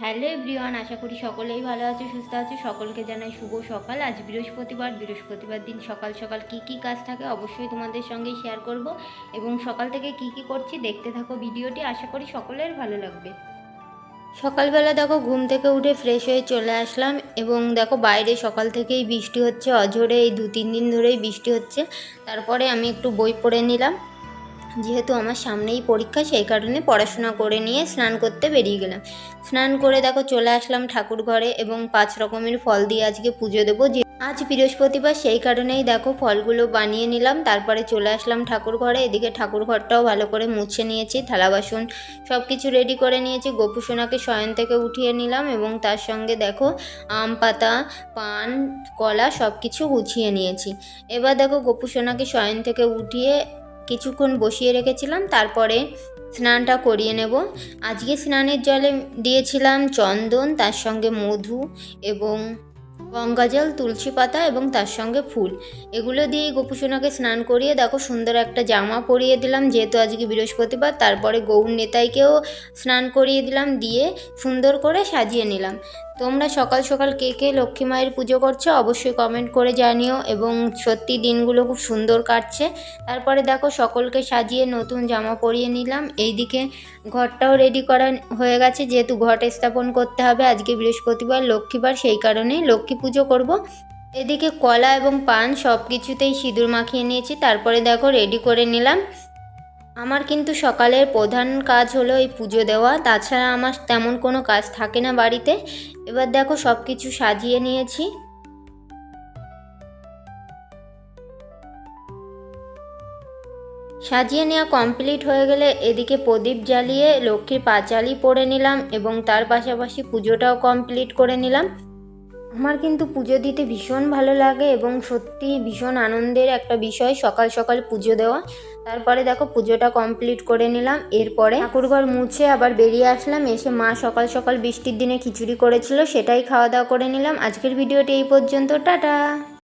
Hello everyone, আশা করি সকলেই ভালো আছে, সুস্থ আছে। সকলকে জানাই শুভ সকাল। আজ বৃহস্পতিবার দিন সকাল সকাল কি কাজ থাকে অবশ্যই তোমাদের সঙ্গে শেয়ার করব এবং সকাল থেকে কি করছি দেখতে থাকো ভিডিওটি। আশা করি সকলের ভালো লাগবে। সকালবেলা দেখো ঘুম থেকে উঠে ফ্রেশ হয়ে চলে আসলাম এবং দেখো বাইরে সকাল থেকেই বৃষ্টি হচ্ছে, অঝোরে এই 2-3 দিন ধরেই বৃষ্টি হচ্ছে। তারপরে আমি একটু বই পড়ে নিলাম, যেহেতু আমার সামনেই পরীক্ষা সেই কারণে পড়াশোনা করে নিয়ে স্নান করতে বেরিয়ে গেলাম। স্নান করে দেখো চলে আসলাম ঠাকুর ঘরে এবং 5 রকমের ফল দিয়ে আজকে পুজো দেবো। যে আজ বৃহস্পতিবার সেই কারণেই দেখো ফলগুলো বানিয়ে নিলাম। তারপরে চলে আসলাম ঠাকুর ঘরে। এদিকে ঠাকুর ঘরটাও ভালো করে মুছে নিয়েছি, থালা বাসন সব কিছু রেডি করে নিয়েছি। গোপুসোনাকে শয়ন থেকে উঠিয়ে নিলাম এবং তার সঙ্গে দেখো আম পাতা, পান, কলা সব কিছু গুছিয়ে নিয়েছি। এবার দেখো গোপুসোনাকে শয়ন থেকে উঠিয়ে কিছুক্ষণ বসিয়ে রেখেছিলাম, তারপরে স্নানটা করিয়ে নেব। আজকে স্নানের জলে দিয়েছিলাম চন্দন, তার সঙ্গে মধু এবং গঙ্গাজল, তুলসী পাতা এবং তার সঙ্গে ফুল। এগুলো দিয়ে গোপুসোনাকে স্নান করিয়ে দেখো সুন্দর একটা জামা পরিয়ে দিলাম, যেহেতু আজকে বৃহস্পতিবার। তারপরে গৌর নেতাইকেও স্নান করিয়ে দিলাম, দিয়ে সুন্দর করে সাজিয়ে নিলাম। তোমরা সকাল সকাল কে লক্ষ্মী মায়ের পুজো করছো অবশ্যই কমেন্ট করে জানিও এবং সত্যি দিনগুলো খুব সুন্দর কাটছে। তারপরে দেখো সকলকে সাজিয়ে নতুন জামা পরিয়ে নিলাম। এইদিকে ঘরটাও রেডি করা হয়ে গেছে, যেহেতু ঘট স্থাপন করতে হবে। আজকে বৃহস্পতিবার লক্ষ্মীবার, সেই কারণেই লক্ষ্মী পুজো করব। এদিকে কলা এবং পান সব কিছুতেই সিঁদুর মাখিয়ে নিয়েছি। তারপরে দেখো রেডি করে নিলাম। আমার কিন্তু সকালের প্রধান কাজ হলো এই পুজো দেওয়া, তাছাড়া আমার তেমন কোনো কাজ থাকে না বাড়িতে। এবার দেখো সব কিছু সাজিয়ে নিয়েছি। সাজিয়ে নেওয়া কমপ্লিট হয়ে গেলে এদিকে প্রদীপ জ্বালিয়ে লক্ষ্মীর পাঁচালি পড়ে নিলাম এবং তার পাশাপাশি পুজোটাও কমপ্লিট করে নিলাম। আমার কিন্তু পুজো দিতে ভীষণ ভালো লাগে এবং সত্যি ভীষণ আনন্দের একটা বিষয় সকাল সকাল পুজো দেওয়া। তারপরে দেখো পুজোটা কমপ্লিট করে নিলাম। এরপরে ঠাকুরঘর মুছে আবার বেরিয়ে আসলাম। এসে মা সকাল সকাল বৃষ্টির দিনে খিচুড়ি করেছিল, সেটাই খাওয়া দাওয়া করে নিলাম। আজকের ভিডিওটি এই পর্যন্ত, টাটা।